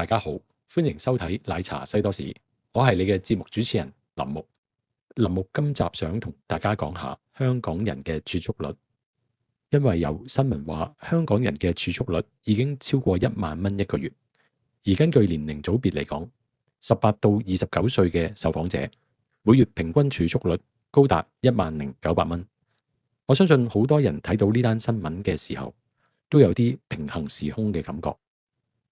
大家好，歡迎收睇奶茶西多士，我係你嘅節目主持人林木。林木今集想同大家講下香港人嘅儲蓄率，因為有新聞話香港人嘅儲蓄率已經超過10000蚊一個月，而根據年齡組別嚟講，18到29歲嘅受訪者每月平均儲蓄率高達10900蚊。我相信好多人睇到呢單新聞嘅時候，都有啲平行時空嘅感覺。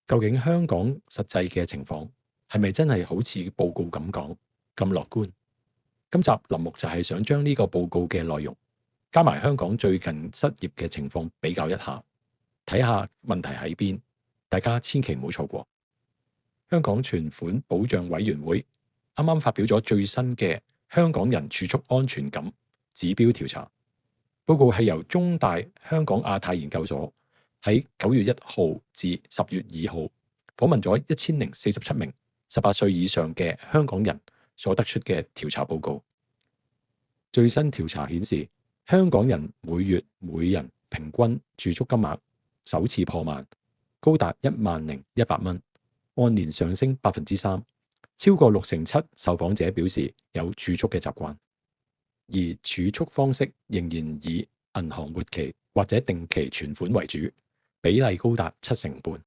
究竟香港實際嘅情況係咪真係好似報告咁講咁樂觀？今集林木就係想將呢個報告嘅內容加埋香港最近失業嘅情況比較一下，睇下問題喺邊。大家千祈唔好錯過。香港存款保障委員會啱啱發表咗最新嘅香港人儲蓄安全感指標調查報告，係由中大香港亞太研究所喺9月1號至10月2號訪問咗1047名18歲以上嘅香港人所得出嘅調查報告。最新調查顯示，香港人每月每人平均儲蓄金額首次破萬，高達10100蚊，按年上升3%。超過67%受訪者表示有儲蓄嘅習慣，而儲蓄方式仍然以銀行活期或者定期存款為主，比例高達70%。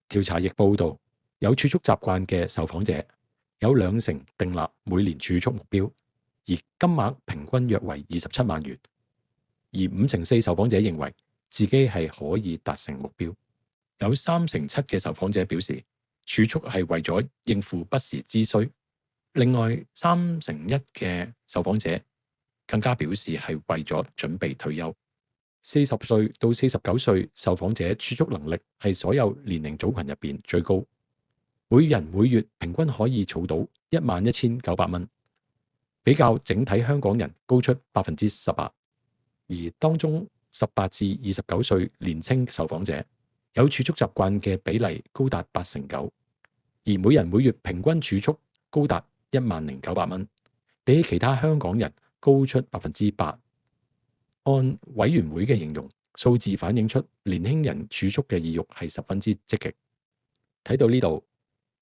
調查亦報道，有儲蓄習慣嘅受訪者有20%訂立每年儲蓄目標，而金額平均約為27萬元，而54%受訪者認為自己係可以達成目標。有37%嘅受訪者表示儲蓄係為咗應付不時之需，另外1%嘅受訪者更加表示係為咗準備退休。40歲到49歲受訪者儲蓄能力係所有年齡組群入邊最高，每人每月平均可以儲到11900蚊，比較整體香港人高出18%。而當中18至29歲年輕受訪者有儲蓄習慣嘅比例高達89%，而每人每月平均儲蓄高達10900蚊，比起其他香港人高出8%。按委員會嘅形容，數字反映出年輕人儲蓄嘅意欲係十分之積極。睇到呢度，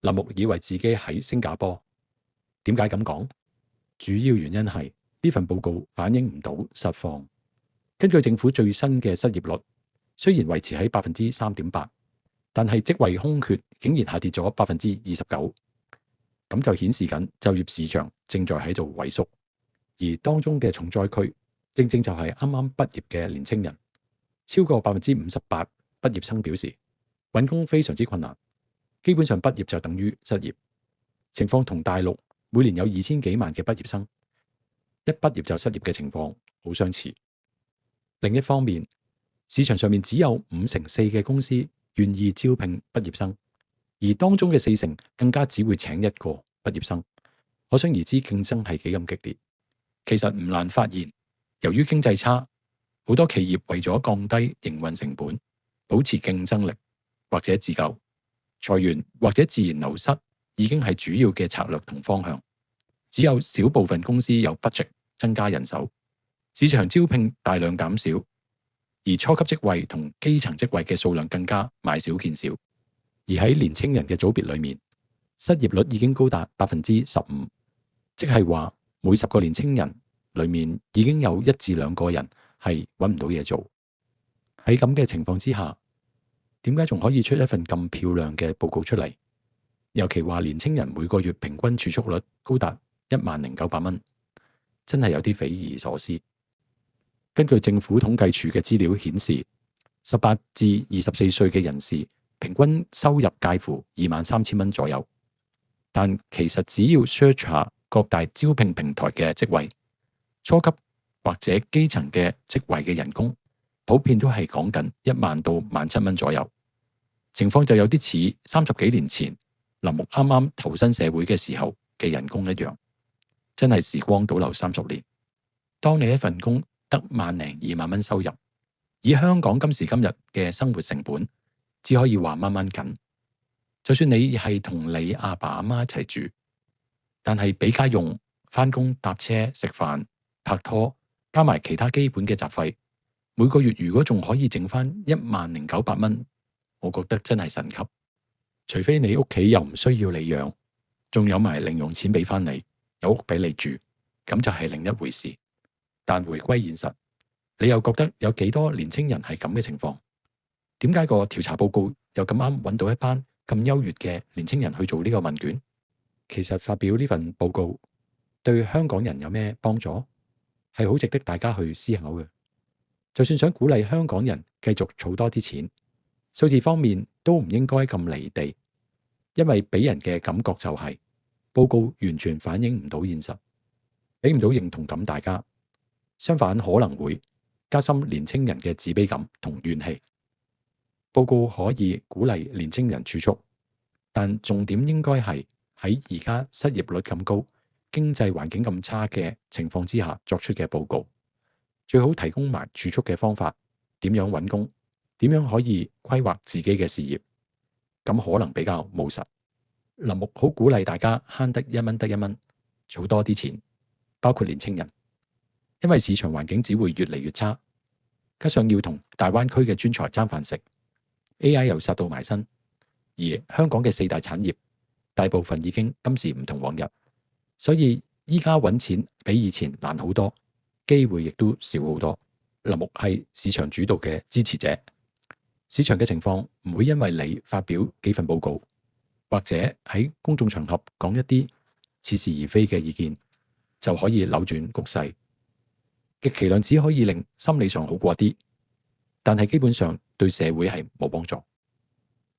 林木以為自己喺新加坡。點解咁講？主要原因係呢份報告反映唔到實況。根據政府最新嘅失業率，雖然維持喺3.8%，但係職位空缺竟然下跌咗29%，咁就顯示緊就業市場正在喺度萎縮。而當中嘅重災區正正就係啱啱畢業嘅年青人，超過58%畢業生表示揾工非常之困難，基本上畢業就等於失業。情況同大陸每年有2000幾萬嘅畢業生一畢業就失業嘅情況好相似。另一方面，市場上面只有4%嘅公司願意招聘畢業生，而當中嘅4%更加只會請一個畢業生，可想而知競爭係幾咁激烈。其實唔難發現，由於經濟差，好多企業為咗降低營運成本，保持競爭力或者自救，裁員或者自然流失已經係主要嘅策略同方向。只有少部分公司有 budget 增加人手，市場招聘大量減少，而初級職位同基層職位嘅數量更加買少見少。而喺年青人嘅組別裏面，失業率已經高達15%，即係話每10個年青人裏面已經有1至2個人係揾唔到嘢做。喺咁嘅情況之下，點解仲可以出一份咁漂亮嘅報告出嚟？尤其話年青人每個月平均儲蓄率高達10900蚊，真係有啲匪夷所思。根據政府統計處嘅資料顯示，18至24歲嘅人士平均收入介乎23000蚊左右，但其實只要 search 下各大招聘平台嘅職位，初級或者基層嘅職位嘅人工普遍都係講緊10000到17000蚊左右。情況就有啲似30幾年前林木啱啱投身社會嘅時候嘅人工一樣，真係時光倒流30年。當你一份工得1零2萬蚊收入，以香港今時今日嘅生活成本，只可以話掹掹緊。就算你係同你阿爸阿媽一齊住，但係俾家用、返工搭車、食飯、拍拖，加埋其他基本嘅雜費，每個月如果仲可以剩翻10900蚊，我覺得真係神級。除非你屋企又唔需要你養，仲有埋零用錢俾翻你，有屋俾你住，咁就係另一回事。但回歸現實，你又覺得有幾多年青人係咁嘅情況？點解個調查報告又咁啱揾到一班咁優越嘅年青人去做呢個問卷？其實發表呢份報告對香港人有咩幫助？係好值得大家去思考嘅。就算想鼓勵香港人繼續儲多啲錢，數字方面都唔應該咁離地，因為俾人嘅感覺就係報告完全反映唔到現實，俾唔到認同感大家，相反可能會加深年青人嘅自卑感同怨氣。報告可以鼓勵年青人儲蓄，但重點應該係喺而家失業率咁高、經濟環境咁差嘅情況之下作出嘅報告。最好提供埋儲蓄嘅方法，點樣揾工，點樣可以規劃自己嘅事業，咁可能比較務實。林木好鼓勵大家慳得一蚊得一蚊，儲多啲錢，包括年青人，因為市場環境只會越嚟越差，加上要同大灣區嘅專才爭飯食，AI 又殺到埋身，而香港嘅四大產業大部分已經今時唔同往日，所以依家揾錢比以前難好多，機會亦都少好多。林木係市場主導嘅支持者，市場嘅情況唔會因為你發表幾份報告，或者喺公眾場合講一啲似是而非嘅意見，就可以扭轉局勢。極其量只可以令心理上好過啲，但係基本上對社會係冇幫助。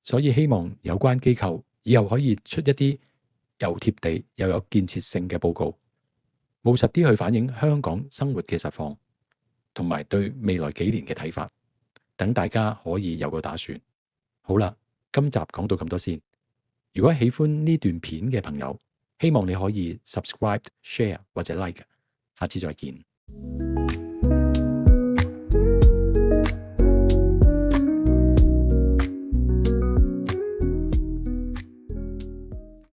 所以希望有關機構以後可以出一啲又貼地又有建設性嘅報告，務實啲去反映香港生活嘅實況，同埋對未來幾年嘅睇法，等大家可以有個打算。好啦，今集講到咁多先。如果喜歡呢段片嘅朋友，希望你可以 subscribe、share 或者 like。下次再見。